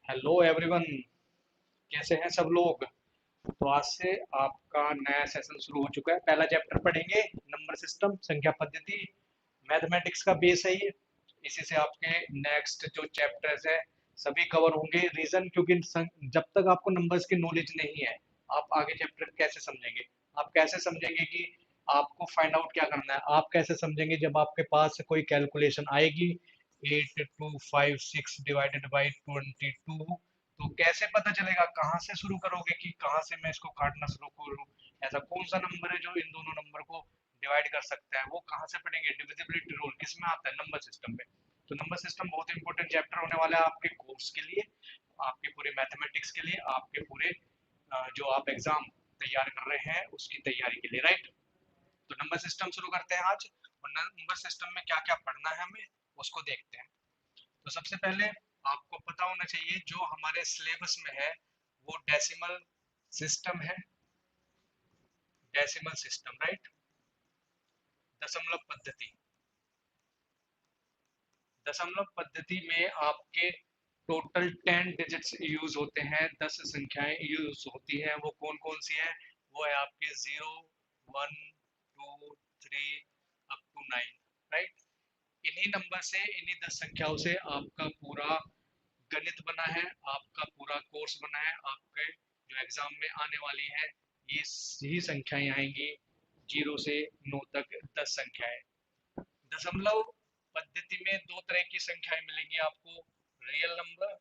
Hello everyone. कैसे हैं सब लोग। तो आज से आपका नया सेशन शुरू हो चुका है। पहला चैप्टर पढ़ेंगे, नंबर सिस्टम, संख्या पद्धति। मैथमेटिक्स का बेस है ये। इसी से आपके नेक्स्ट जो चैप्टर्स है सभी कवर होंगे। रीजन क्योंकि जब तक आपको नंबर्स की नॉलेज नहीं है, आप आगे चैप्टर कैसे समझेंगे। आप कैसे समझेंगे कि आपको फाइंड आउट क्या करना है। आप कैसे समझेंगे जब आपके पास कोई कैलकुलेशन आएगी, 8256 डिवाइडेड बाई 22। तो कैसे पता चलेगा, कहाँ से शुरू करोगे कि कहाँ से मैं इसको काटना शुरू करूँ। ऐसा कौन सा नंबर है जो इन दोनों नंबर को डिवाइड कर सकता है, वो कहाँ से पढ़ेंगे। डिविजिबिलिटी रूल किस में आता है, नंबर सिस्टम में। तो नंबर सिस्टम बहुत इंपॉर्टेंट चैप्टर होने वाला है आपके कोर्स के लिए, आपके पूरे मैथमेटिक्स के लिए, आपके पूरे जो आप एग्जाम तैयार कर रहे हैं उसकी तैयारी के लिए, राइट। तो नंबर सिस्टम शुरू करते हैं आज। और नंबर सिस्टम में क्या क्या पढ़ना है हमें, उसको देखते हैं। तो सबसे पहले आपको पता होना चाहिए जो हमारे सिलेबस में है वो डेसिमल सिस्टम है। Decimal system, right. दशमलव पद्धति। दशमलव पद्धति में आपके टोटल 10 डिजिट्स यूज होते हैं, 10 संख्याएं यूज होती हैं। वो कौन कौन सी है, वो है आपके 0, 1, 2, 3 अप टू 9, राइट। इन्हीं नंबर से, इन्हीं 10 संख्याओं से आपका पूरा गणित बना है, आपका पूरा कोर्स बना है। आपके जो एग्जाम में आने वाली है ये यही संख्याएं आएंगी, 0 से 9 तक 10 संख्याएं। दशमलव पद्धति में दो तरह की संख्याएं मिलेंगी आपको, रियल नंबर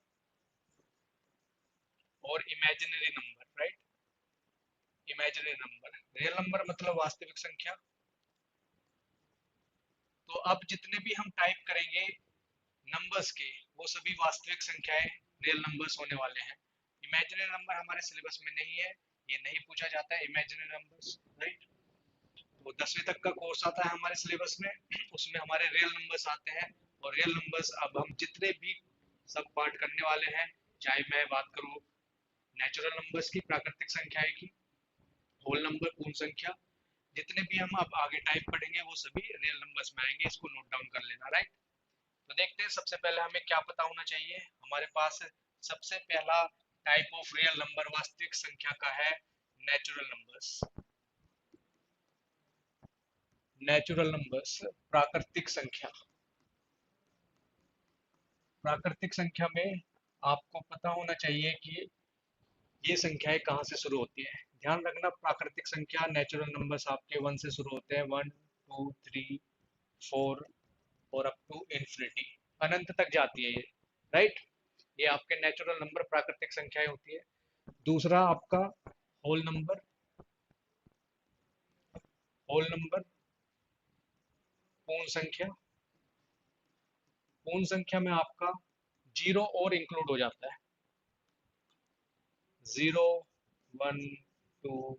और imaginary number, right. Imaginary number, real number मतलब वास्तविक संख्या। तो अब जितने भी हम टाइप करेंगे नंबर्स के, वो सभी वास्तविक संख्याएं, रियल नंबर्स होने वाले हैं। इमेजिनरी नंबर हमारे सिलेबस में नहीं है, ये नहीं पूछा जाता है इमेजिनरी नंबर्स, राइट। तो 10वीं तक का कोर्स आता है हमारे सिलेबस में, उसमें हमारे रियल नंबर्स आते हैं। और रियल नंबर्स अब हम जितने भी सब पार्ट करने वाले हैं, चाहे मैं बात करूं नेचुरल नंबर्स की, प्राकृतिक संख्याएं की, होल नंबर, पूर्ण संख्या, जितने भी हम अब आगे टाइप पढ़ेंगे वो सभी रियल नंबर्स में आएंगे। इसको नोट डाउन कर लेना, राइट। तो देखते हैं सबसे पहले हमें क्या पता होना चाहिए। हमारे पास सबसे पहला टाइप ऑफ रियल नंबर, वास्तविक संख्या का है नेचुरल नंबर्स। नेचुरल नंबर्स, प्राकृतिक संख्या। प्राकृतिक संख्या में आपको पता होना चाहिए कि ये संख्याएं कहाँ से शुरू होती है। ध्यान रखना, प्राकृतिक संख्या नेचुरल नंबर्स आपके 1 से शुरू होते हैं, 1, 2, 3, 4 और अप टू इन्फिनिटी, अनंत तक जाती है ये, राइट। ये आपके नेचुरल नंबर, प्राकृतिक संख्याएं होती है। दूसरा आपका होल नंबर। होल नंबर, पूर्ण संख्या। पूर्ण संख्या में आपका जीरो और इंक्लूड हो जाता है, 0, 1, 2,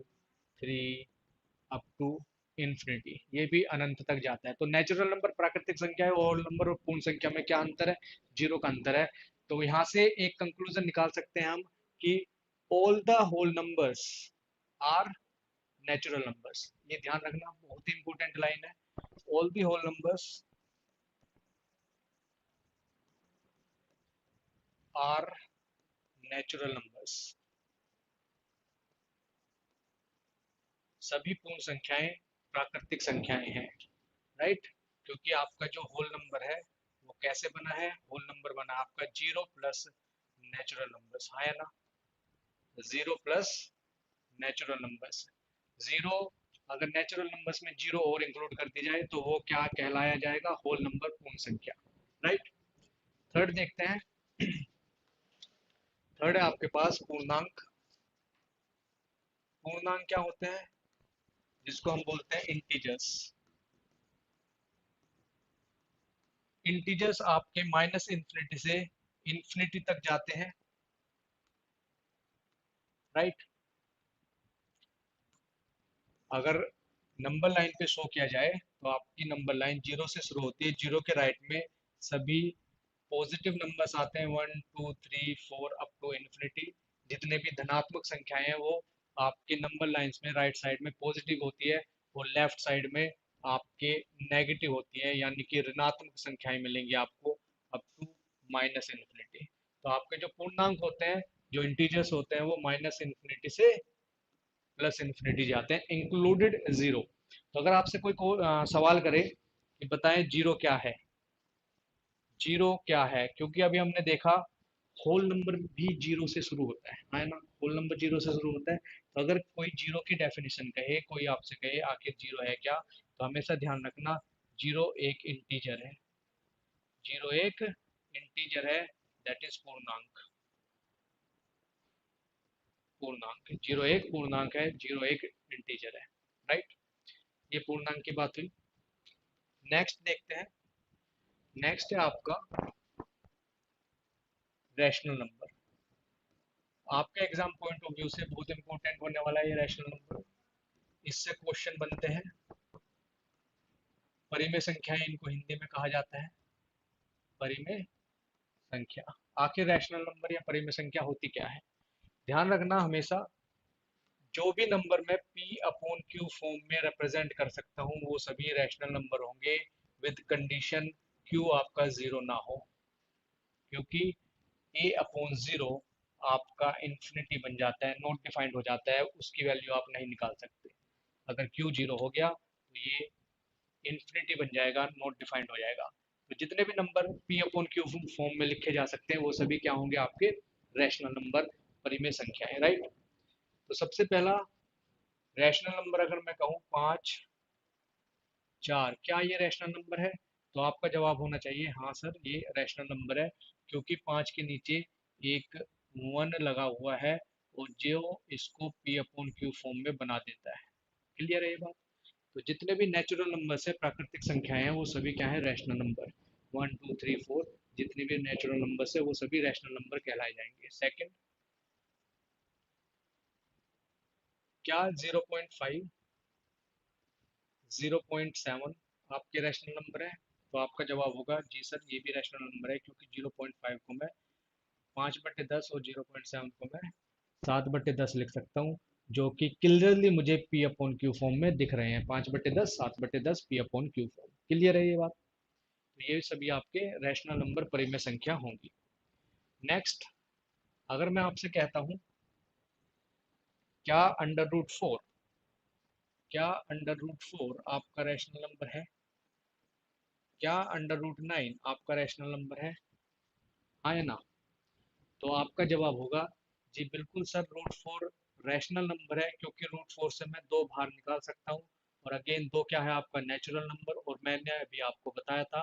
3 अप टू इन्फिनिटी, ये भी अनंत तक जाता है। तो नेचुरल नंबर, प्राकृतिक संख्या है, होल नंबर और पूर्ण संख्या में क्या अंतर है, जीरो का अंतर है। तो यहाँ से एक कंक्लूजन निकाल सकते हैं हम कि all the whole numbers are natural numbers. ये ध्यान रखना, बहुत ही इंपॉर्टेंट लाइन है। All the whole numbers are natural numbers. सभी पूर्ण संख्याएं प्राकृतिक संख्याएं हैं, राइट। क्योंकि आपका जो होल नंबर है वो कैसे बना है, होल नंबर बना आपका जीरो प्लस नेचुरल नंबर्स, हाँ या ना। Zero plus natural numbers. Zero, अगर नेचुरल नंबर्स में जीरो और इंक्लूड कर दी जाए तो वो क्या कहलाया जाएगा, होल नंबर, पूर्ण संख्या, राइट। थर्ड देखते हैं। थर्ड है आपके पास पूर्णांक। पूर्णांक क्या होते हैं, जिसको हम बोलते हैं इंटीजर्स। इंटीजर्स आपके माइनस इन्फिनिटी से इन्फिनिटी तक जाते हैं, राइट। अगर नंबर लाइन पे शो किया जाए तो आपकी नंबर लाइन जीरो से शुरू होती है, जीरो के राइट में सभी पॉजिटिव नंबर्स आते हैं, 1, 2, 3, 4 अप टू इन्फिनिटी। जितने भी धनात्मक संख्याएं हैं वो आपके नंबर लाइंस में राइट साइड में पॉजिटिव होती है, और लेफ्ट साइड में आपके नेगेटिव होती है, यानी कि ऋणात्मक संख्याएं मिलेंगी आपको अप टू माइनस इन्फिनिटी। तो आपके जो पूर्णांक होते हैं, जो इंटीजर्स होते हैं, वो माइनस इन्फिनिटी से प्लस इन्फिनिटी जाते हैं, इंक्लूडेड जीरो। तो अगर आपसे सवाल करे कि बताएं जीरो क्या है, जीरो क्या है, क्योंकि अभी हमने देखा होल नंबर भी जीरो से शुरू होता है ना, होल नंबर जीरो से शुरू होता है। तो अगर कोई जीरो की डेफिनेशन कहे, कोई आपसे कहे आखिर जीरो है क्या, तो हमेशा ध्यान रखना जीरो एक इंटीजर है, जीरो एक इंटीजर है, दैट इज पूर्णांक। पूर्णांक जीरो एक पूर्णांक है, जीरो एक इंटीजर है, राइट। ये पूर्णांक की बात हुई। नेक्स्ट देखते हैं, नेक्स्ट है आपका रैशनल नंबर। आपके एग्जाम पॉइंट ऑफ व्यू से बहुत इंपॉर्टेंट होने वाला है ये रैशनल नंबर। इससे क्वेश्चन बनते हैं। परिमेय संख्याएं इनको हिंदी में कहा जाता है, परिमेय संख्या। आखिर रैशनल नंबर या परिमेय संख्या होती क्या है, ध्यान रखना हमेशा जो भी नंबर मैं p अपॉन क्यू फॉर्म में रिप्रेजेंट कर सकता हूँ वो सभी रैशनल नंबर होंगे, विद कंडीशन q आपका जीरो ना हो, क्योंकि a अपॉन जीरो आपका इंफिनिटी बन जाता है, नॉट डिफाइंड हो जाता है, उसकी वैल्यू आप नहीं निकाल सकते। अगर q जीरो हो गया तो ये इंफिनिटी बन जाएगा, नॉट डिफाइंड हो जाएगा। तो जितने भी number p upon Q form में लिखे जा सकते हैं वो सभी क्या होंगे, आपके रैशनल नंबर, परिमेय संख्या है, राइट। तो सबसे पहला रैशनल नंबर अगर मैं कहूँ पाँच चार, क्या ये रैशनल नंबर है, तो आपका जवाब होना चाहिए हाँ सर ये रैशनल नंबर है, क्योंकि पाँच के नीचे एक वन लगा हुआ है और जो इसको p अपॉन क्यू फॉर्म में बना देता है। क्लियर है ये बात। तो जितने भी नेचुरल नंबर है, प्राकृतिक संख्याएं हैं, वो सभी क्या है, rational number. One two three four जितने भी नेचुरल नंबर है वो सभी रैशनल नंबर कहलाए जाएंगे। सेकंड, क्या 0.5 0.7 आपके रैशनल नंबर है, तो आपका जवाब होगा जी सर ये भी रैशनल नंबर है, क्योंकि 0.5 को मैं 5/10 और 0.7 को मैं 7/10 लिख सकता हूँ, जो कि क्लियरली मुझे p अपॉन क्यू फॉर्म में दिख रहे हैं, 5/10 7/10 p upon Q form. Clear है ये बात। तो ये सभी आपके रैशनल नंबर, परिमेय संख्या होंगी। नेक्स्ट, अगर मैं आपसे कहता हूँ क्या √4, क्या √4 आपका रैशनल नंबर है, क्या √9 आपका रैशनल नंबर है, हाँ या ना। तो आपका जवाब होगा जी बिल्कुल सर, √4 रैशनल नंबर है, क्योंकि √4 से मैं दो बाहर निकाल सकता हूँ। और अगेन दो क्या है, आपका नेचुरल नंबर, और मैंने अभी आपको बताया था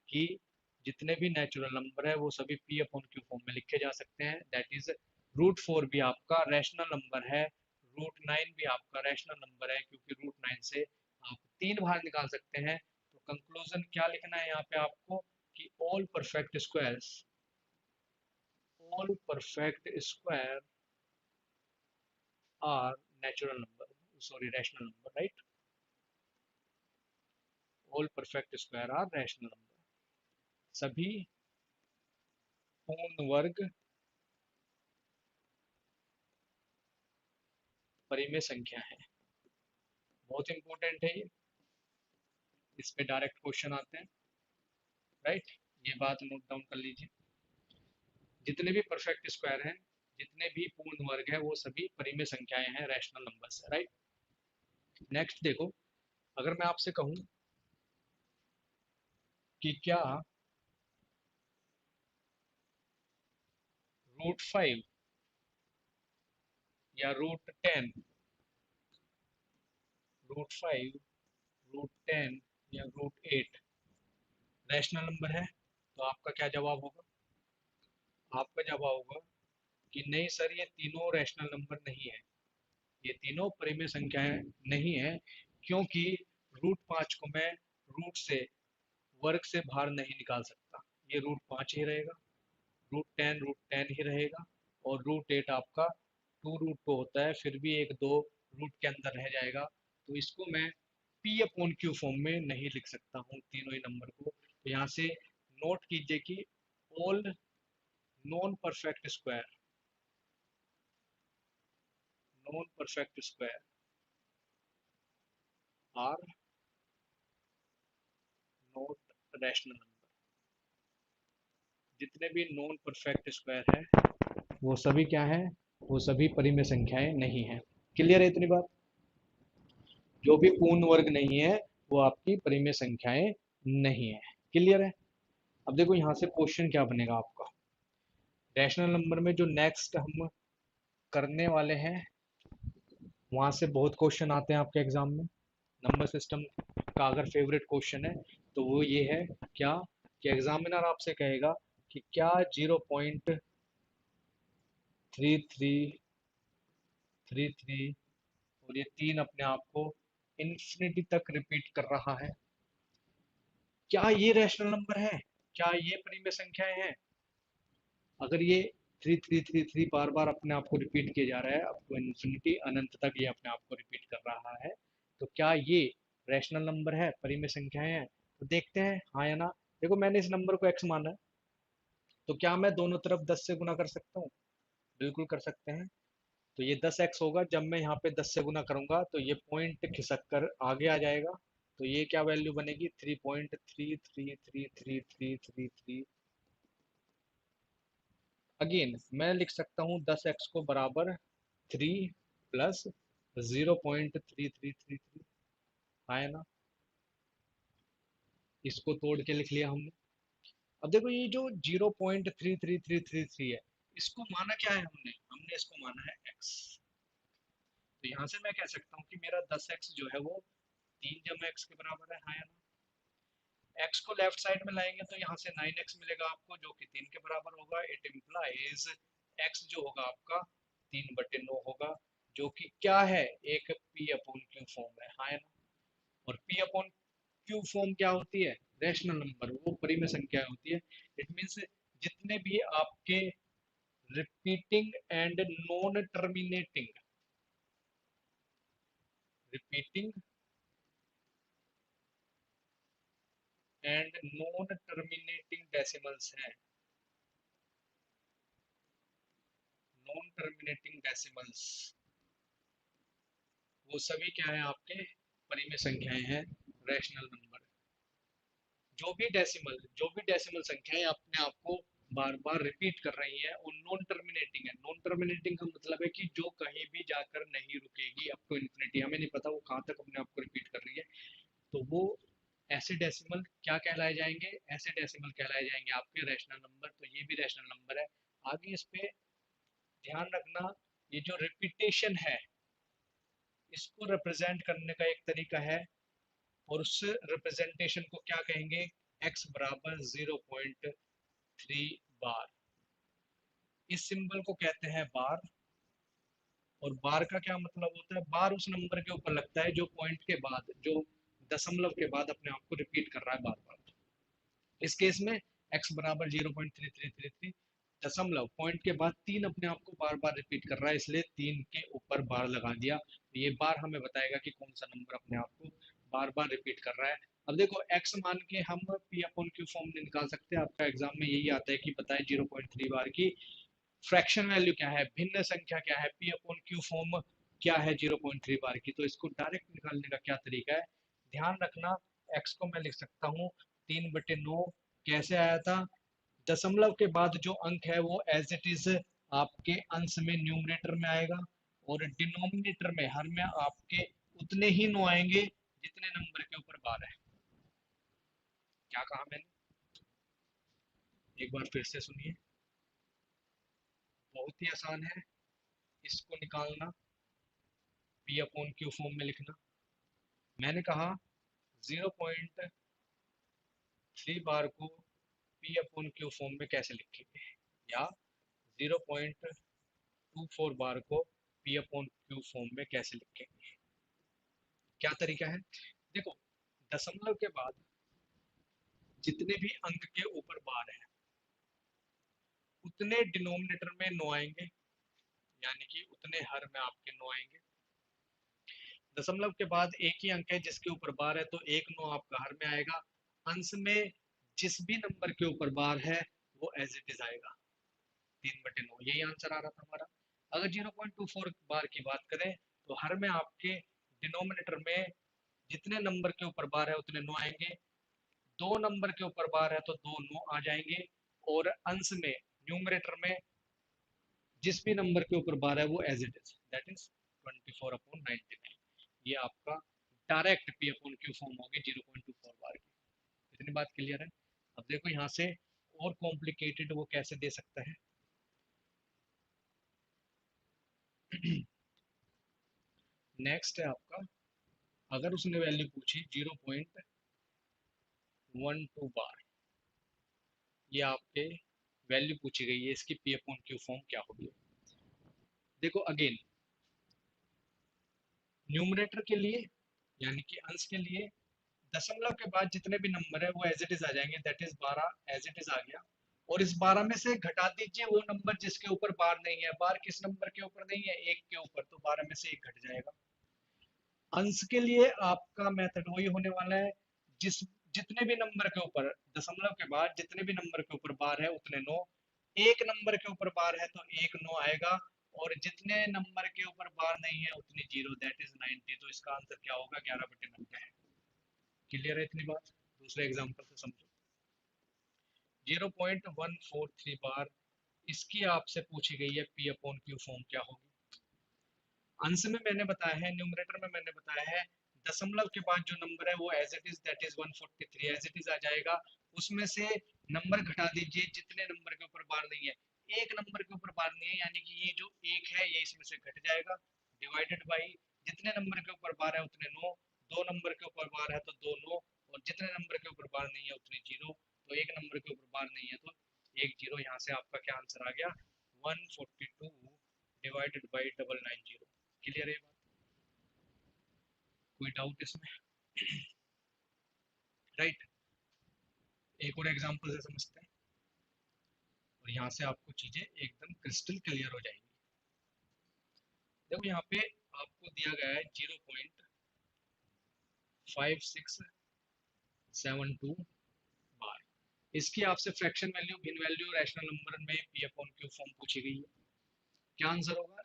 कि जितने भी नेचुरल नंबर है वो सभी p अपॉन क्यू फॉर्म में लिखे जा सकते हैं, दैट इज √4 भी आपका रैशनल नंबर है, √9 भी आपका रैशनल नंबर है, क्योंकि √9 से आप तीन बाहर निकाल सकते हैं। तो कंक्लूजन क्या लिखना है यहाँ पे आपको, कि all perfect squares, all perfect square are natural number, sorry rational number, right? All perfect square are rational number, सभी पूर्ण वर्ग परिमेय संख्या है। बहुत इंपॉर्टेंट है ये, इस पे डायरेक्ट क्वेश्चन आते हैं, राइट। ये बात नोट डाउन कर लीजिए, जितने भी परफेक्ट स्क्वायर हैं, जितने भी पूर्ण वर्ग है वो सभी परिमेय संख्याएं हैं, रैशनल नंबर्स है, राइट। नेक्स्ट देखो, अगर मैं आपसे कहूं कि क्या √5 या √10, √5 √10 या √8 रैशनल नंबर है, तो आपका क्या जवाब होगा, आपका जवाब होगा कि नहीं सर ये तीनों रैशनल नंबर नहीं है, ये तीनों परिमेय संख्याएं नहीं है, क्योंकि √5 को मैं रूट से, वर्ग से बाहर नहीं निकाल सकता, ये √5 ही रहेगा, √10 ही रहेगा, और √8 आपका टू रूट को होता है, फिर भी एक दो रूट के अंदर रह जाएगा। तो इसको मैं p अपॉन क्यू फॉर्म में नहीं लिख सकता हूँ तीनों ही नंबर को। तो यहाँ से नोट कीजिए कि all non perfect square, non perfect square are not rational number. जितने भी नॉन परफेक्ट स्क्वायर है वो सभी क्या है, वो सभी परिमेय संख्याएं नहीं है। क्लियर है इतनी बात? जो भी पूर्ण वर्ग नहीं है वो आपकी परिमेय संख्याएं नहीं है। क्लियर है? अब देखो यहाँ से क्वेश्चन क्या बनेगा आपका, रैशनल नंबर में जो नेक्स्ट हम करने वाले हैं वहां से बहुत क्वेश्चन आते हैं आपके एग्जाम में। नंबर सिस्टम का अगर फेवरेट क्वेश्चन है तो वो ये है क्या, कि एग्जामिनर आपसे कहेगा कि क्या 0.3333 और ये 3 अपने आप को इन्फिनिटी तक रिपीट कर रहा है, क्या ये रैशनल नंबर है, क्या ये परिमेय संख्याएं हैं? अगर ये 3333 बार बार अपने आप को रिपीट किया जा रहा है, अप टू इन्फिनिटी अनंत तक ये अपने आप को रिपीट कर रहा है, तो क्या ये रैशनल नंबर है, परिमेय संख्याएं हैं? तो देखते हैं हाँ या ना। देखो मैंने इस नंबर को x माना है, तो क्या मैं दोनों तरफ 10 से गुना कर सकता हूँ? बिल्कुल कर सकते हैं। तो ये 10x होगा, जब मैं यहाँ पे 10 से गुना करूंगा तो ये पॉइंट खिसक कर आगे आ जाएगा, तो ये क्या वैल्यू बनेगी, 3.333333। अगेन मैं लिख सकता हूँ 10x को बराबर 3 प्लस 0.3333, है ना? इसको तोड़ के लिख लिया हमने। अब देखो ये जो 0.33333 है, इसको माना क्या है हमने, हमने इसको माना है x। तो यहाँ से मैं कह सकता हूँ कि मेरा 10x जो है वो 3 जमा x के बराबर है ना? x को लेफ्ट साइड में लाएंगे तो यहाँ से 9x मिलेगा आपको, जो कि 3 के बराबर होगा। इट इम्प्लाइज x जो होगा आपका 3/9 होगा, जो कि क्या है, एक p अपॉन क्यू फॉर्म है ना? और p अपॉन क्यू फॉर्म क्या होती है, रैशनल नंबर, वो परिमेय संख्या होती है। इट मीन्स जितने भी आपके repeating and non terminating, repeating and non terminating decimals हैं, नॉन टर्मिनेटिंग डेसिमल्स, वो सभी क्या है आपके परिमेय संख्याएं हैं, रैशनल नंबर। जो भी डेसिमल संख्याएं अपने आप को बार बार रिपीट कर रही है वो नॉन टर्मिनेटिंग है। नॉन टर्मिनेटिंग का मतलब है कि जो कहीं भी जाकर नहीं रुकेगी अप टू इन्फिनिटी, हमें नहीं पता वो कहाँ तक अपने आप को रिपीट कर रही है, तो वो ऐसे डेसिमल क्या कहलाए जाएंगे, ऐसे डेसिमल कहलाए जाएंगे आपके रैशनल नंबर। तो ये भी रैशनल नंबर है। आगे इस पे ध्यान रखना, ये जो रिपीटेशन है इसको रिप्रेजेंट करने का एक तरीका है, और उस रिप्रेजेंटेशन को क्या कहेंगे, x बराबर 0.3 बार। इस सिंबल को कहते हैं बार। और बार का क्या मतलब होता है, बार उस नंबर के ऊपर लगता है जो पॉइंट के बाद, जो दशमलव के बाद अपने आप को रिपीट कर रहा है बार बार। इस केस में x बराबर 0.3333, दशमलव पॉइंट के बाद 3 अपने आप को बार बार रिपीट कर रहा है, इसलिए 3 के ऊपर बार लगा दिया। तो ये बार हमें बताएगा कि कौन सा नंबर अपने आप को बार बार रिपीट कर रहा है। अब देखो x मान के हम p अपॉन q फॉर्म निकाल सकते हैं। आपका एग्जाम में यही आता है कि बताएं 0.3 बार की फ्रैक्शन वैल्यू क्या है, भिन्न संख्या क्या है, p अपॉन q फॉर्म क्या है 0.3 बार की। तो इसको डायरेक्ट निकालने का क्या तरीका है, ध्यान रखना, x को मैं लिख सकता हूँ 3/9। कैसे आया था, दशमलव के बाद जो अंक है वो एज इट इज आपके अंश में न्यूमरेटर में आएगा, और डिनोमिनेटर में हर में आपके उतने ही नो आएंगे जितने नंबर के ऊपर बार है। क्या कहा मैंने, एक बार फिर से सुनिए, बहुत ही आसान है इसको निकालना, p अपॉन क्यू फॉर्म में लिखना। मैंने कहा 0.3 बार को p अपॉन क्यू फॉर्म में कैसे लिखेंगे, या 0.24 बार को p अपॉन क्यू फॉर्म में कैसे लिखेंगे। क्या तरीका है, देखो दशमलव के बाद जितने भी अंक के ऊपर बार है उतने डिनोमिनेटर में नो आएंगे, यानी कि उतने हर में आपके नो आएंगे। दशमलव के बाद एक ही अंक है जिसके ऊपर बार है, तो एक नो आपका हर में आएगा। अंश में जिस भी नंबर के ऊपर बार है वो एज इट इज आएगा, 3/9, यही आंसर आ रहा था हमारा। अगर 0.24 बार की बात करें तो हर में आपके डिनोमिनेटर में जितने नंबर के ऊपर बार है उतने नो आएंगे, 2 नंबर के ऊपर बार है तो 2 नो आ जाएंगे, और अंश में न्यूमरेटर में जिस भी नंबर के ऊपर बार है वो as it is, that is 24/99। ये आपका direct P upon Q form होगी 0.24 बार की। इतनी बात क्लियर है। अब देखो यहाँ से और कॉम्प्लिकेटेड वो कैसे दे सकता है। नेक्स्ट है आपका, अगर उसने वैल्यू पूछी 0.12 बार, ये आपके वैल्यू पूछी गई है, इसकी पी अपॉन क्यू फॉर्म क्या होगी। देखो अगेन, न्यूमरेटर के लिए यानी कि अंश के लिए दशमलव के बाद जितने भी नंबर है वो एज इट इज आ जाएंगे, that is 12 as it is आ गया। और इस 12 में से घटा दीजिए वो नंबर जिसके ऊपर बार नहीं है। बार किस नंबर के ऊपर नहीं है, एक के ऊपर, तो 12 में से एक घट जाएगा। अंश के लिए आपका मेथड वही होने वाला है, जिस जितने भी नंबर के ऊपर दशमलव के बाद जितने भी नंबर के ऊपर बार है उतने 9। एक नंबर के ऊपर बार है तो एक 9 आएगा, और जितने नंबर के ऊपर बार नहीं है उतनी 0, दैट इज 90। तो इसका आंसर क्या होगा, 11/90। क्लियर है इतनी बात। दूसरे एग्जांपल से समझो। 0.143 बार, इसकी आपसे पूछी गई है पी अपॉन क्यू फॉर्म क्या होगी। अंश में मैंने बताया है, न्यूमरेटर में मैंने बताया है, दशमलव के बाद जो नंबर है वो as it is, that is 143 as it is आ जाएगा। उसमें से नंबर घटा दीजिए जितने नंबर के ऊपर बार नहीं है। एक नंबर के ऊपर बार नहीं है यानी कि ये जो एक है ये इसमें से घट जाएगा, डिवाइडेड बाई जितने नंबर के ऊपर बार है उतने 9। दो नंबर के ऊपर बार है तो दो 9, और जितने नंबर के ऊपर बार नहीं है उतनी 0। तो एक नंबर के ऊपर बार नहीं है तो एक 0। यहाँ से आपका क्या आंसर आ गया, 142 डिवाइडेड बाई 990। क्लियर है बात, कोई डाउट इसमें? राइट। एक और एग्जांपल से समझते हैं, और यहाँ से आपको चीजें एकदम क्रिस्टल क्लियर हो जाएंगी। देखो यहाँ पे आपको दिया गया है 0.5672 बार, इसकी आपसे फ्रैक्शन वैल्यू, भिन्न वैल्यू, रैशनल नंबर में पी अपॉन क्यू फॉर्म पूछी गई है। क्या आंसर होगा,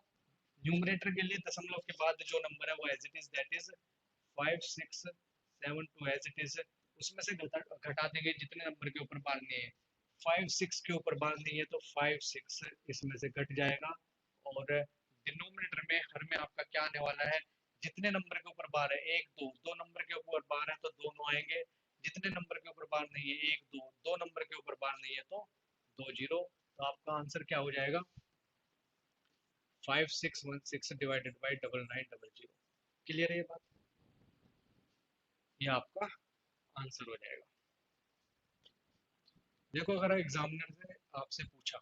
न्यूमरेटर के लिए दशमलव के बाद जो नंबर है वो as it is, that is 5672 as it is. उसमें से घटा देंगे जितने नंबर के ऊपर बार नहीं है। 56 के ऊपर बार नहीं है तो 56 इसमें से घट जाएगा, और डिनोमिनेटर में हर में आपका क्या आने वाला है, जितने नंबर के ऊपर बार है, एक दो, दो नंबर के ऊपर बार है तो दोनों आएंगे, जितने नंबर के ऊपर बार नहीं है, एक दो, दो नंबर के ऊपर बार नहीं है तो दो 0। तो आपका आंसर क्या हो जाएगा, 5616 डिवाइडेड बाई 9900। क्लियर है ये बात, ये आपका आंसर हो जाएगा। देखो अगर एग्जामिनर ने आपसे पूछा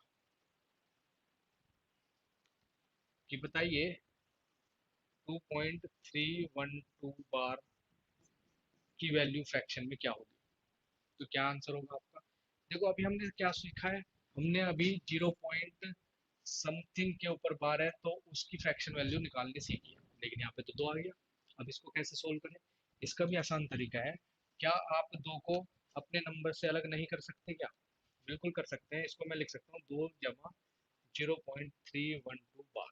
कि बताइए 2.312 बार की वैल्यू फ्रैक्शन में क्या होगी, तो क्या आंसर होगा आपका। देखो अभी हमने क्या सीखा है, हमने अभी 0 पॉइंट समथिंग के ऊपर बार है तो उसकी फ्रैक्शन वैल्यू निकालनी सीखी है, लेकिन यहाँ पे तो 2 आ गया। अब इसको कैसे सोल्व करें, इसका भी आसान तरीका है। क्या आप 2 को अपने नंबर से अलग नहीं कर सकते क्या, बिल्कुल कर सकते हैं। इसको मैं लिख सकता हूँ 2 जमा 0.312 बार।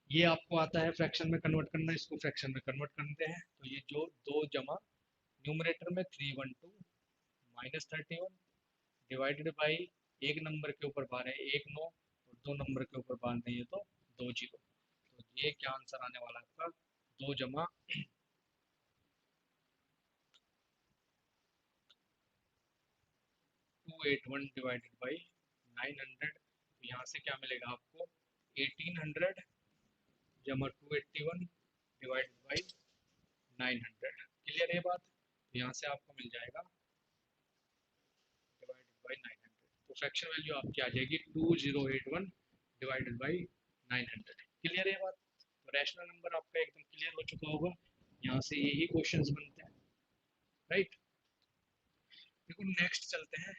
ये आपको आता है फ्रैक्शन में कन्वर्ट करना, इसको फ्रैक्शन में कन्वर्ट करते हैं तो ये जो 2 जमा न्यूमरेटर में 312 माइनस 31 डिवाइडेड बाई एक नंबर के ऊपर बार है 1 9, और दो नंबर के ऊपर बार नहीं है तो 2 0। तो ये क्या आंसर आने वाला है आपका, 2 जमा 281 डिवाइडेड बाई 900। तो यहाँ से क्या मिलेगा आपको, 1800 जमा 281 डिवाइडेड बाई 900। क्लियर है बात, तो यहाँ से आपको मिल जाएगा डिवाइडेड बाई 900। तो फ्रैक्शन वैल्यू आपकी आ जाएगी 2081 डिवाइडेड बाई 900। क्लियर है बात, तो रैशनल नंबर आपका एकदम क्लियर हो चुका होगा। यहाँ से यही क्वेश्चंस बनते हैं। राइट। देखो नेक्स्ट चलते हैं।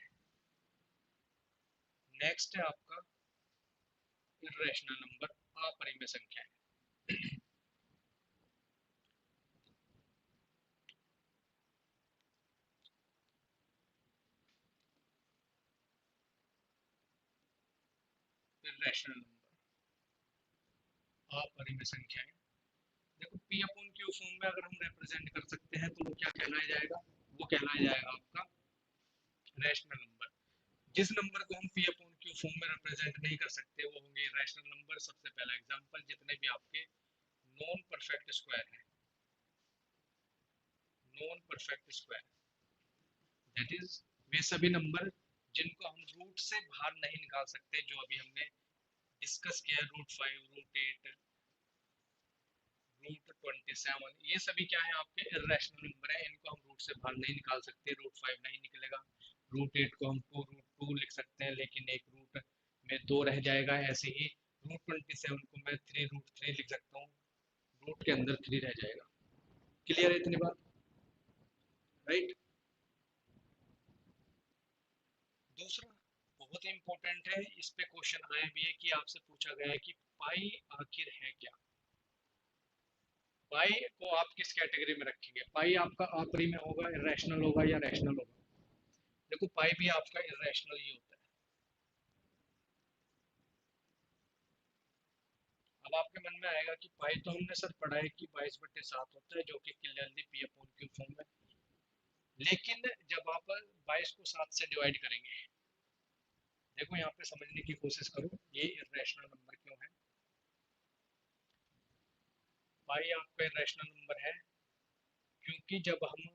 नेक्स्ट है आपका इर्रेशनल नंबर, अपरिमेय संख्याएं। इर्रेशनल नंबर, अपरिमेय संख्याएं। देखो पी अपॉन क्यू फॉर्म में अगर हम रिप्रेजेंट कर सकते हैं तो वो क्या कहलाया जाएगा, वो कहलाया जाएगा आपका रैशनल नंबर। जिस नंबर को हम पी अपॉन क्यू फॉर्म में रिप्रेजेंट नहीं कर सकते वो होंगे रैशनल नंबर। सबसे पहला एग्जांपल, जितने भी आपके नॉन परफेक्ट स्क्वायर है, non perfect square that is वे सभी नंबर जिनको हम रूट से बाहर नहीं निकाल सकते, जो अभी हमने डिस्कस किया है, √5, √8, √27, ये सभी क्या है आपके इर्रेशनल नंबर है। इनको हम रूट से बाहर नहीं निकाल सकते। √5 नहीं निकलेगा। √8 को हम 2√2 लिख सकते हैं, लेकिन एक रूट में 2 रह जाएगा। ऐसे ही √27 को मैं 3√3 लिख सकता हूँ, रूट के अंदर 3 रह जाएगा। क्लियर है इतनी बात, राइट। दूसरा बहुत ही इंपॉर्टेंट है, इस पे क्वेश्चन आया भी है कि आपसे पूछा गया है कि पाई आखिर है क्या। पाई को आप किस कैटेगरी में रखेंगे? पाई आपका आखिरी में होगा, इरेशनल होगा या रैशनल होगा? देखो पाई भी आपका इरेशनल ही होता है। अब आपके मन में आएगा कि पाई तो हमने सर पढ़ा है कि 22/7 होता है, जो कि clearly P upon Q form में। लेकिन जब आप 22 को 7 से डिवाइड करेंगे, देखो यहाँ पे समझने की कोशिश करो ये इरेशनल नंबर क्यों है। पाई आपका इरेशनल नंबर है क्योंकि जब हम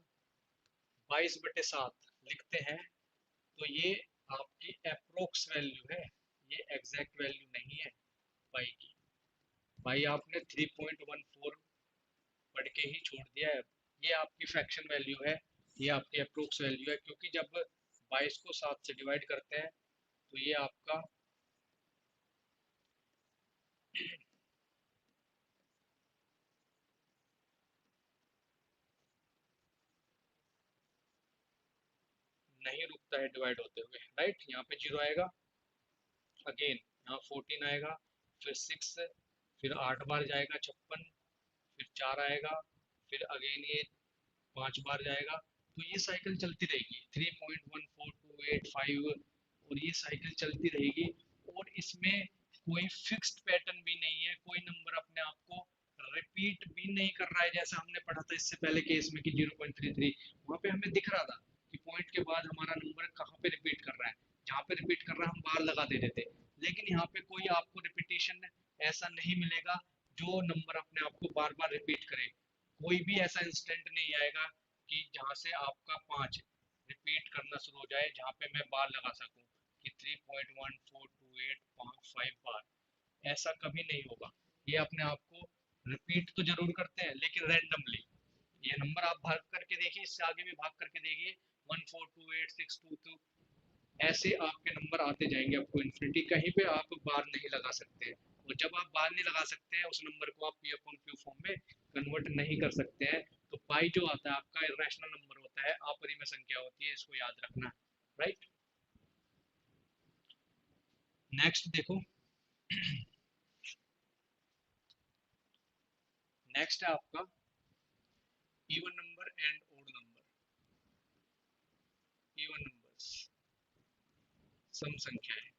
22/7 लिखते हैं तो ये आपकी अप्रोक्स वैल्यू है, ये एग्जैक्ट वैल्यू नहीं है पाई की। पाई आपने 3.14 पढ़ के ही छोड़ दिया है। ये आपकी फ्रैक्शन वैल्यू है, ये आपकी अप्रोक्स वैल्यू है, क्योंकि जब 22 को 7 से डिवाइड करते हैं तो ये आपका नहीं रुकता है डिवाइड होते हुए, राइट। यहाँ पे 0 आएगा, अगेन यहाँ 14 आएगा, फिर 6, फिर 8 बार जाएगा 56, फिर 4 आएगा, फिर अगेन ये 5 बार जाएगा। तो ये साइकिल चलती रहेगी 3.14285, और ये साइकिल चलती रहेगी। और इसमें कोई फिक्स्ड पैटर्न भी नहीं है, कोई नंबर अपने आप को रिपीट भी नहीं कर रहा है। जैसा हमने पढ़ा था इससे पहले केस में कि 0.33, वहां पे हमें दिख रहा था कि पॉइंट के बाद हमारा नंबर कहाँ पे रिपीट कर रहा है। जहाँ पे रिपीट कर रहा है हम बार लगा देते थे, लेकिन यहाँ पे कोई आपको रिपीटेशन ऐसा नहीं मिलेगा जो नंबर अपने आप को बार बार रिपीट करे। कोई भी ऐसा इंस्टेंट नहीं आएगा कि जहाँ से आपका 5 रिपीट करना शुरू हो जाए, जहाँ पे मैं बार लगा सकूं कि 3.1428 बार। ऐसा कभी नहीं होगा। ये अपने आप को रिपीट तो जरूर करते हैं, लेकिन रैंडमली। ये नंबर आप भाग करके देखिए, इससे आगे भी भाग करके देखिए, 1428622, ऐसे आपके नंबर आते जाएंगे आपको इन्फिनिटी। कहीं पे आप बार नहीं लगा सकते हैं, और जब आप बार नहीं लगा सकते हैं उस नंबर को आप पी अपॉन क्यू फॉर्म में कन्वर्ट नहीं कर सकते हैं। तो पाई जो आता है आपका इरेशनल नंबर होता है, अपरिमेय संख्या होती है, इसको याद रखना, राइट। नेक्स्ट देखो, नेक्स्ट है आपका even number and odd number. Even numbers, सम संख्याएं।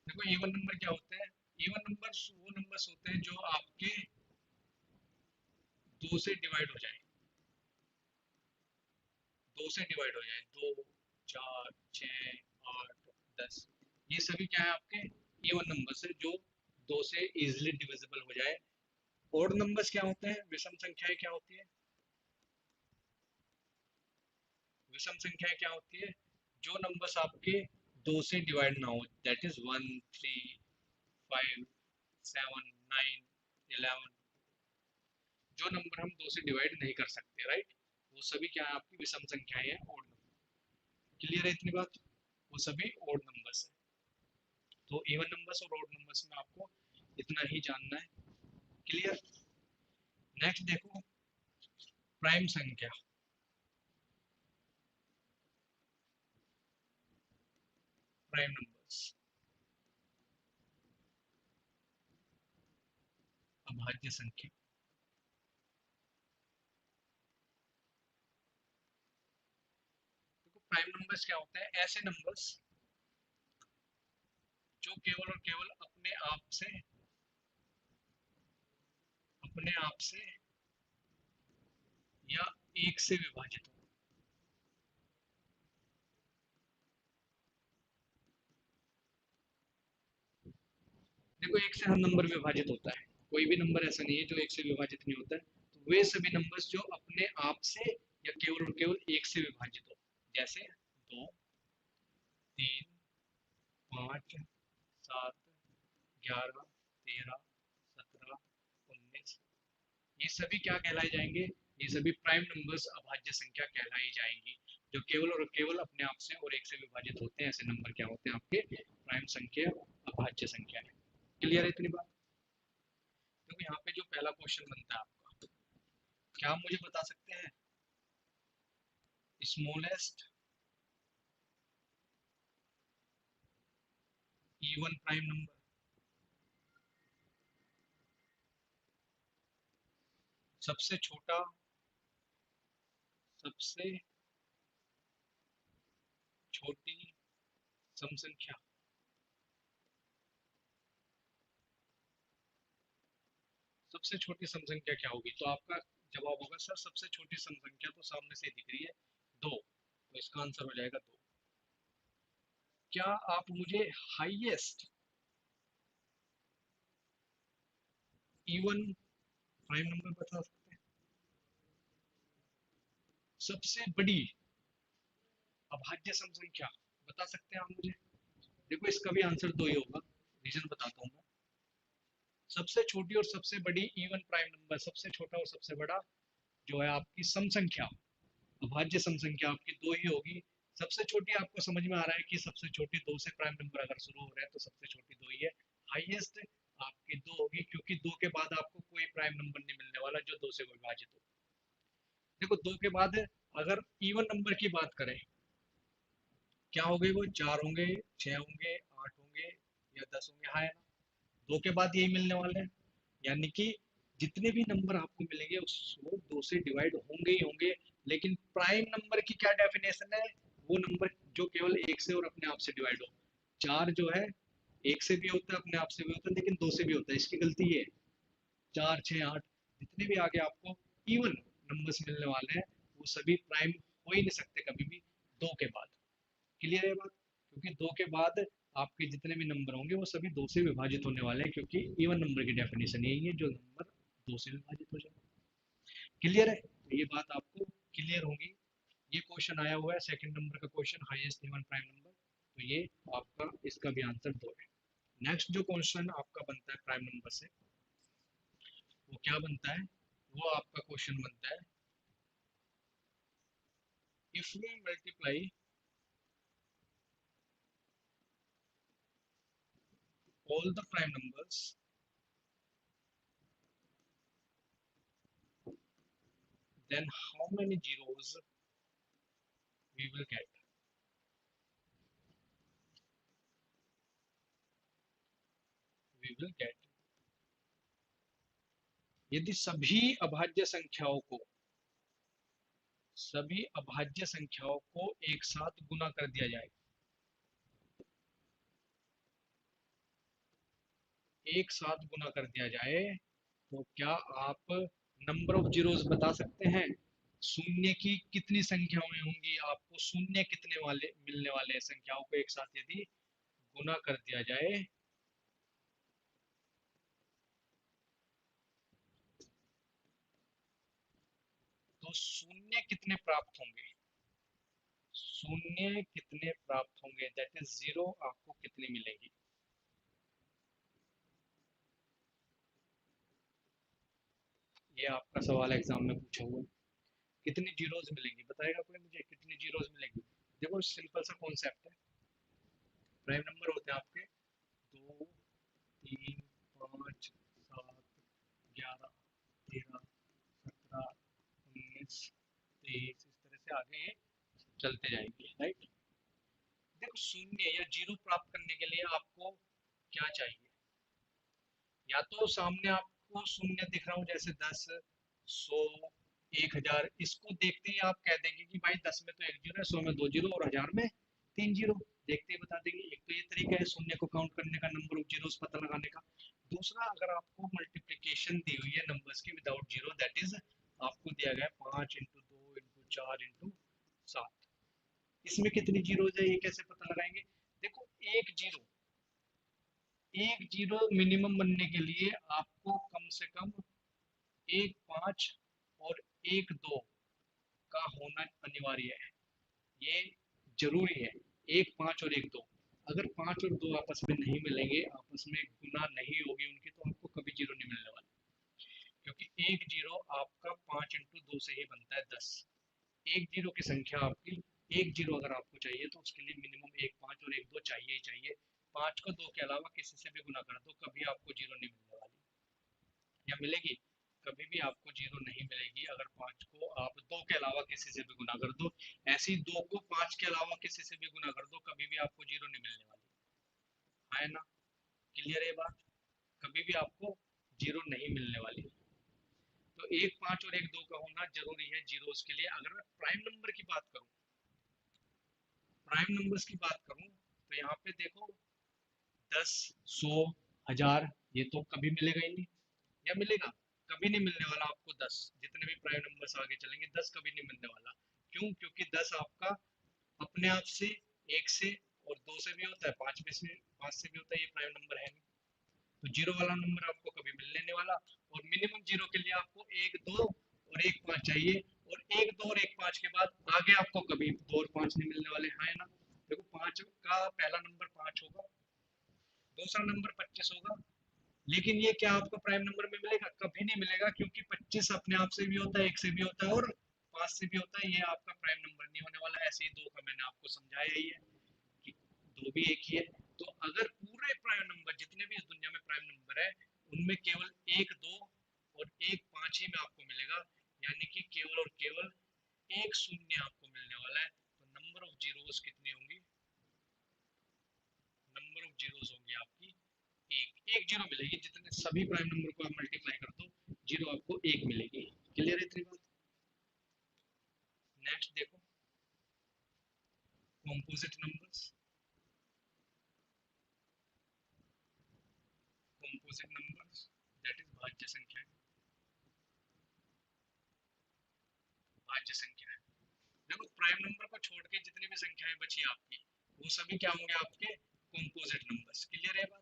देखो इवन नंबर क्या होते हैं? इवन नंबर्स वो नंबर्स होते हैं जो आपके 2 से डिवाइड हो जाए, 2 से डिवाइड हो जाए, 2, 4, 6, 8, 10, ये सभी क्या है आपके इवन नंबर्स है जो 2 से इजिली डिविजिबल हो जाए। ओड नंबर्स क्या होते हैं? विषम संख्याएं क्या होती है? विषम संख्याएं क्या होती है? जो नंबर्स आपके 2 से डिवाइड ना हो, दैट इज 1, 3, 5, 7, 9, 11, जो नंबर हम 2 से डिवाइड नहीं कर सकते, राइट, वो सभी क्या है आपकी विषम संख्याएं हैं, ओड नंबर। क्लियर है इतनी बात? वो सभी ओड नंबर्स हैं। तो इवन नंबर्स और ओड नंबर्स में आपको इतना ही जानना है। क्लियर? नेक्स्ट देखो, प्राइम संख्या। प्राइम नंबर्स, अभाज्य संख्या। देखो प्राइम नंबर्स क्या होते हैं? ऐसे नंबर्स जो केवल और केवल अपने आप से या 1 से विभाजित हो। देखो 1 से हर नंबर विभाजित होता है, कोई भी नंबर ऐसा नहीं है जो 1 से विभाजित नहीं होता है। तो वे सभी नंबर्स जो अपने आप से या केवल और केवल 1 से विभाजित हो, जैसे 2, 3, 5, 7, 11, 13, 17, 19, ये सभी क्या कहलाए जाएंगे? ये सभी प्राइम नंबर्स अभाज्य संख्या कहलाई जाएंगी, जो केवल और केवल अपने आप से और 1 से विभाजित होते हैं। ऐसे नंबर क्या होते हैं? आपके प्राइम संख्या, अभाज्य संख्या है। क्लियर है इतनी बात? देखो यहाँ पे जो पहला क्वेश्चन बनता है आपका, क्या आप मुझे बता सकते हैं स्मॉलेस्ट इवन प्राइम नंबर? सबसे छोटा, सबसे छोटी सम संख्या। सबसे छोटी सम संख्या क्या होगी? तो आपका जवाब होगा सर सबसे छोटी सम संख्या तो सामने से दिख रही है 2, तो इसका आंसर हो जाएगा 2। क्या आप मुझे हाईएस्ट इवन प्राइम नंबर बता सकते हैं? सबसे बड़ी अभाज्य सम संख्या बता सकते हैं आप मुझे? देखो इसका भी आंसर 2 ही होगा, रीजन बताता हूँ मैं। सबसे छोटी और सबसे बड़ी इवन प्राइम नंबर, सबसे छोटा और सबसे बड़ा जो है आपकी सम संख्या, अभाज्य सम संख्या आपकी 2 ही होगी। सबसे छोटी आपको समझ में आ रहा है कि सबसे छोटी 2 से प्राइम नंबर अगर शुरू हो रहा है तो सबसे छोटी 2 ही है। हाईएस्ट आपकी 2 होगी, क्योंकि 2 के बाद आपको कोई प्राइम नंबर नहीं मिलने वाला जो 2 से विभाजित हो। देखो 2 के बाद अगर इवन नंबर की बात करें, क्या हो गए वो? 4 होंगे, 6 होंगे, 8 होंगे या 10 होंगे, हाँ है ना? 2 के बाद यही मिलने वाले हैं, यानी कि जितने भी नंबर आपको मिलेंगे उसको 2 से डिवाइड होंगे ही होंगे। लेकिन प्राइम नंबर की क्या डेफिनेशन है? वो नंबर जो केवल 1 से और अपने आप से डिवाइड हो। 4 जो है 1 से भी होता है, अपने आप से भी होता है, लेकिन 2 से भी होता है। इसकी गलती ये है, 4, 6, 8 जितने भी आगे आपको इवन नंबर्स मिलने वाले हैं वो सभी प्राइम हो ही नहीं सकते कभी भी 2 के बाद। क्लियर है बात? क्योंकि 2 के बाद आपके जितने भी नंबर होंगे वो सभी 2 से विभाजित होने वाले हैं, क्योंकि इवन नंबर की डेफिनेशन यही है जो नंबर 2 से विभाजित हो जाए। क्लियर है? तो ये बात आपको क्लियर होगी। ये क्वेश्चन आया हुआ है सेकंड नंबर का question, highest even prime number, तो ये आपका इसका भी आंसर 2 है। नेक्स्ट जो क्वेश्चन आपका बनता है प्राइम नंबर से, वो क्या बनता है? वो आपका क्वेश्चन बनता है if we multiply all the prime numbers, then how many zeros we will get? We will get यदि सभी अभाज्य संख्याओं को एक साथ गुना कर दिया जाए, एक साथ गुना कर दिया जाए, तो क्या आप नंबर ऑफ जीरोस बता सकते हैं? शून्य की कितनी संख्याएं होंगी? आपको शून्य कितने वाले मिलने वाले हैं संख्याओं को एक साथ यदि गुना कर दिया जाए? तो शून्य कितने प्राप्त होंगे? शून्य कितने प्राप्त होंगे, दैट इज जीरो, आपको कितनी मिलेगी? ये आपका सवाल एग्जाम में पूछा हुआ है। कितनी जीरोस मिलेंगी बताएगा कोई मुझे? कितनी जीरोस मिलेगी? देखो सिंपल सा कॉन्सेप्ट है। प्राइम नंबर होते हैं आपके 2, 3, 5, 7, 11, 13, 17, 19, 23, इस तरह से आगे ये चलते जाएंगे, राइट? देखो शून्य या जीरो प्राप्त करने के लिए आपको क्या चाहिए? या तो सामने आपको शून्य दिख रहा हो जैसे 10, 100, 1000, इसको देखते ही आप कह देंगे कि भाई 10 में तो एक जीरो है, 100 में 2 जीरो और 1000 में 3 जीरो। देखते ही बता देंगे। एक तो ये तरीका है शून्य को काउंट करने का, नंबर ऑफ जीरोस पता लगाने का। दूसरा, अगर आपको मल्टीप्लीकेशन दी हुई है नंबर्स की विदाउट जीरो, दैट इज आपको दिया गया 5 × 2 4 × 7। इसमें कितनी जीरो है ये कैसे पता लगाएंगे? देखो एक जीरो मिनिमम बनने के लिए आपको कम से कम 1 5 और 1 2 का होना अनिवार्य है, ये जरूरी है। 1 5 और 1 2, अगर 5 और 2 आपस में नहीं मिलेंगे, आपस में गुना नहीं होगी उनकी, तो आपको कभी जीरो नहीं मिलने वाला, क्योंकि एक जीरो आपका 5 × 2 से ही बनता है 10। एक जीरो की संख्या आपकी, एक जीरो अगर आपको चाहिए तो उसके लिए मिनिमम 1 5 और 1 2 चाहिए ही चाहिए। 5 को 2 के अलावा किसी से भी गुना कर दो, कभी आपको जीरो नहीं मिलने वाली, या मिलेगी? कभी भी आपको जीरो नहीं मिलेगी। अगर 5 को आप 2 के अलावा किसी से भी गुना कर दो, ऐसे ही 2 को 5 के अलावा किसी से भी गुना कर दो, कभी भी आपको जीरो नहीं मिलने वाली, है ना? क्लियर है बात? कभी भी आपको जीरो नहीं मिलने वाली। तो 1 5 और 1 2 का होना जरूरी है जीरोस के लिए। अगर मैं प्राइम नंबर की बात करूं, प्राइम नंबर्स की बात करूं, तो यहाँ पे देखो 10 100 1000, ये तो कभी मिलेगा ही नहीं, या मिलेगा? कभी नहीं मिलने वाला आपको 10, जितने भी प्राइम नंबर्स आगे चलेंगे 10 कभी नहीं मिलने वाला। क्यों? क्योंकि 10 आपका अपने आप से, एक से और दो से भी होता है, पांच से भी होता है, ये प्राइम नंबर है नहीं। तो जीरो वाला नंबर आपको कभी मिलने नहीं वाला। और मिनिमम जीरो के लिए आपको 1 2 और 1 5 चाहिए, और 1 2 और 1 5 के बाद आगे आपको कभी 2 और 5 नहीं मिलने वाले, है ना? देखो 5 का पहला नंबर 5 होगा, दूसरा नंबर 25 होगा, लेकिन ये क्या आपको प्राइम नंबर में मिलेगा? कभी नहीं मिलेगा, क्योंकि 25 अपने आप से भी होता है, एक से भी होता है और 5 से भी होता है, ये आपका प्राइम नंबर नहीं होने वाला। ऐसे ही दो का मैंने आपको समझाया ही है कि दो भी एक ही है। तो अगर पूरे प्राइम नंबर जितने भी इस दुनिया में प्राइम नंबर है, उनमें केवल 1 2 और 1 5 ही में आपको मिलेगा, यानी कि केवल और केवल एक शून्य आपको मिलने वाला है। तो नंबर ऑफ जीरोस कितनी होंगी? नंबर ऑफ जीरोस होंगी आपकी एक जीरो मिलेगी, जितने सभी प्राइम नंबर को आप मल्टीप्लाई कर दो, जीरो आपको एक मिलेगी। क्लियर है इतनी बात? नेक्स्ट देखो, composite numbers. Composite numbers that is भाज्य संख्याएं। भाज्य संख्याएं, देखो प्राइम नंबर को छोड़ के जितनी भी संख्याएं बची आपकी, वो सभी क्या होंगे? आपके कॉम्पोजिट नंबर्स। क्लियर है बात?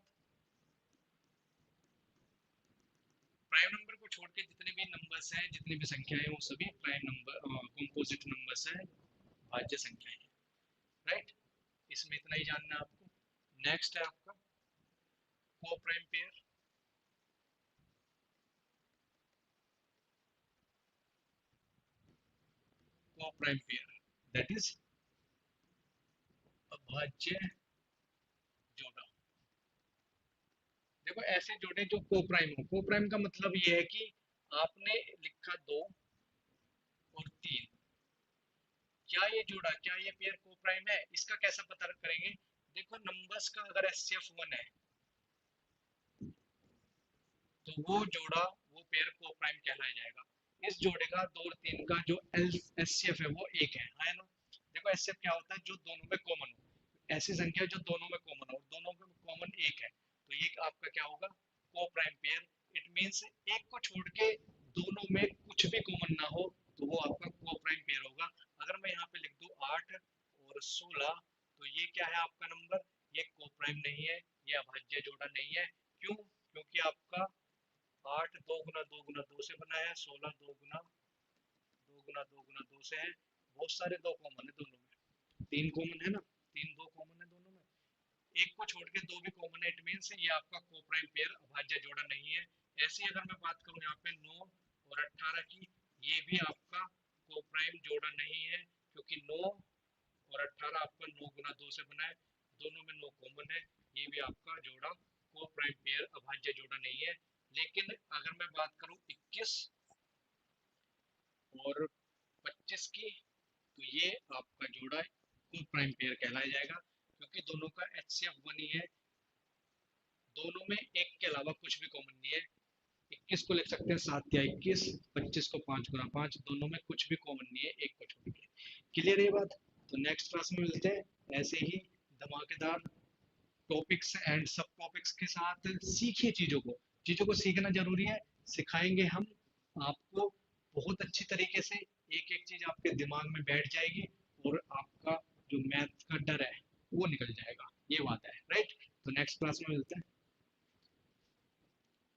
प्राइम नंबर को छोड़ के जितने भी नंबर्स हैं, जितनी भी संख्याएं, वो सभी प्राइम नंबर कॉम्पोजिट नंबर्स हैं, भाज्य संख्याएं हैं। राइट? इसमें इतना ही जानना है आपको। नेक्स्ट है आपका को प्राइम पेयर। को प्राइम पेयर दैट इज अभाज्य जोड़ा। देखो ऐसे जोड़े जो को प्राइम हो। को प्राइम का मतलब ये है कि आपने लिखा 2 और 3, क्या ये जोड़ा, क्या ये पेयर को प्राइम है? इसका कैसा पता करेंगे? देखो नंबर्स का अगर एचसीएफ 1 है, तो वो जोड़ा, वो पेयर को प्राइम कहलाया जाएगा। इस जोड़े का 2 और 3 का जो एचसीएफ है वो 1 है ना? देखो एचसीएफ क्या होता है? जो दोनों में कॉमन हो, ऐसी संख्या जो दोनों में कॉमन हो, और दोनों में कॉमन 1 है, तो ये आपका क्या होगा? को प्राइम पेयर। इट मींस एक को छोड़ के दोनों में कुछ भी कॉमन ना हो, तो वो आपका को प्राइम पेयर होगा। अगर मैं यहाँ पे लिख दूं 8 और 16, तो ये क्या है आपका नंबर? ये को प्राइम नहीं है, ये अभाज्य जोड़ा नहीं है। क्यों? क्योंकि आपका 8 2 × 2 × 2 से बना है, 16 2 × 2 × 2 से है। बहुत सारे दो कॉमन है दोनों में, 3 कॉमन है ना, 3 2 कॉमन है दोनों में, एक को छोड़ के दो भी कॉमन है। इट मींस ये आपका को प्राइम पेयर अभाज्य जोड़ा नहीं है। ऐसे ही अगर मैं बात करूं यहाँ पे 9 और 18 की, ये भी आपका को प्राइम जोड़ा नहीं है, क्योंकि 9 और 18 आपका 9 × 2 से बना है, दोनों में 9 कॉमन है, ये भी आपका जोड़ा को प्राइम पेयर अभाज्य जोड़ा नहीं है। लेकिन अगर मैं बात करूं 21 और 25 की, तो ये आपका जोड़ा को प्राइम पेयर कहलाया जाएगा, क्योंकि दोनों का एचसीएफ 1 ही है, दोनों में एक के अलावा कुछ भी कॉमन नहीं है। 21 को लिख सकते हैं 7 या 21, 25 को 5 × 5, दोनों में कुछ भी कॉमन नहीं है एक को छोड़ के। क्लियर है ये बात? तो नेक्स्ट क्लास में मिलते हैं ऐसे ही धमाकेदार टॉपिक्स एंड सब टॉपिक्स के साथ। सीखिए चीजों को सीखना जरूरी है, सिखाएंगे हम आपको बहुत अच्छी तरीके से। एक एक चीज आपके दिमाग में बैठ जाएगी और आपका जो मैथ का डर है वो निकल जाएगा। ये बात है, राइट? तो नेक्स्ट क्लास में मिलते हैं।